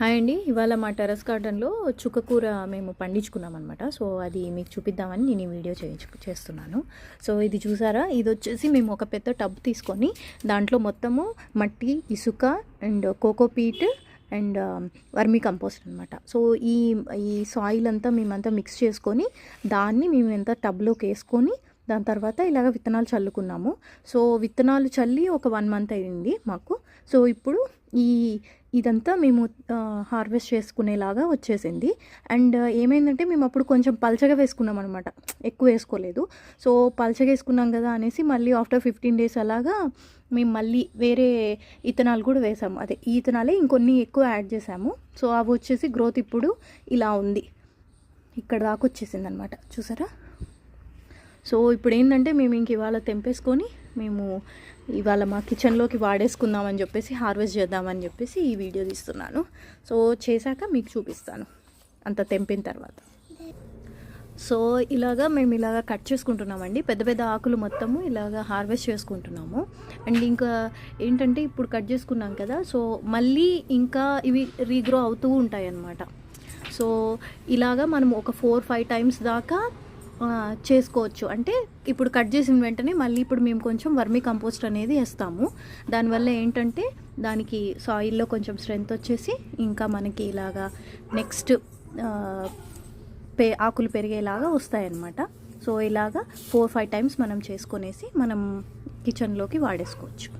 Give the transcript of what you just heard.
Hi అండి. ఇవాళ మా టెర్రస్ గార్డెన్‌లో చుక్కకూర మేము పండించుకున్నామనమాట. సో, అది మీకు చూపిద్దామని నేను ఈ వీడియో చేస్తున్నాను. సో, ఇది చూసారా? ఇదొచ్చేసి మేము ఒక పెద్ద టబ్ తీసుకొని దాంట్లో మొత్తము మట్టి, ఇసుక and cocopeat and vermi compost అనమాట. సో, ఈ ఈ సాయిల్ అంతా మేమంతా మిక్స్ చేసుకొని దాన్ని మేము ఎంత టబ్‌లోకి వేసుకొని దాని తర్వాత ఇలాగ విత్తనాలు చల్లుకున్నాము. సో, విత్తనాలు చల్లి ఒక 1 మంత్ అయింది మాకు. సో, ఇప్పుడు ఇదంతా మేము హార్వెస్ట్ చేసుకునేలాగా వచ్చేసింది. అండ్ ఏమైందంటే మేము అప్పుడు కొంచెం పల్చగా వేసుకున్నాం అనమాట, ఎక్కువ వేసుకోలేదు. సో, పల్చగా వేసుకున్నాం కదా అనేసి మళ్ళీ ఆఫ్టర్ 15 డేస్ అలాగా మేము మళ్ళీ వేరే ఇత్తనాలు కూడా వేసాము. అదే ఈ ఇత్తనాలే ఇంకొన్ని ఎక్కువ యాడ్ చేసాము. సో, అవి వచ్చేసి గ్రోత్ ఇప్పుడు ఇలా ఉంది, ఇక్కడ దాకా వచ్చేసింది అనమాట. చూసారా? సో, ఇప్పుడు ఏంటంటే మేము ఇంక ఇవాళ తెంపేసుకొని మేము ఇవాళ మా కిచెన్లోకి వాడేసుకుందామని చెప్పేసి హార్వెస్ట్ చేద్దామని చెప్పేసి ఈ వీడియో తీస్తున్నాను. సో, చేశాక మీకు చూపిస్తాను అంత తెంపిన తర్వాత. సో, మేము ఇలాగా కట్ చేసుకుంటున్నామండి. పెద్ద పెద్ద ఆకులు మొత్తము ఇలాగా హార్వెస్ట్ చేసుకుంటున్నాము. అండ్ ఇంకా ఏంటంటే ఇప్పుడు కట్ చేసుకున్నాం కదా, సో మళ్ళీ ఇంకా ఇవి రీగ్రో అవుతూ ఉంటాయి అన్నమాట. సో, ఇలాగా మనం ఒక 4-5 టైమ్స్ దాకా చేసుకోవచ్చు. అంటే ఇప్పుడు కట్ చేసిన వెంటనే మళ్ళీ ఇప్పుడు మేము కొంచెం వర్మీ కంపోస్ట్ అనేది వేస్తాము. దానివల్ల ఏంటంటే దానికి సాయిల్లో కొంచెం స్ట్రెంత్ వచ్చేసి ఇంకా మనకి ఇలాగా నెక్స్ట్ ఆకులు పెరిగేలాగా వస్తాయన్నమాట. సో, ఇలాగా 4-5 టైమ్స్ మనం చేసుకొనేసి మనం కిచెన్లోకి వాడేసుకోవచ్చు.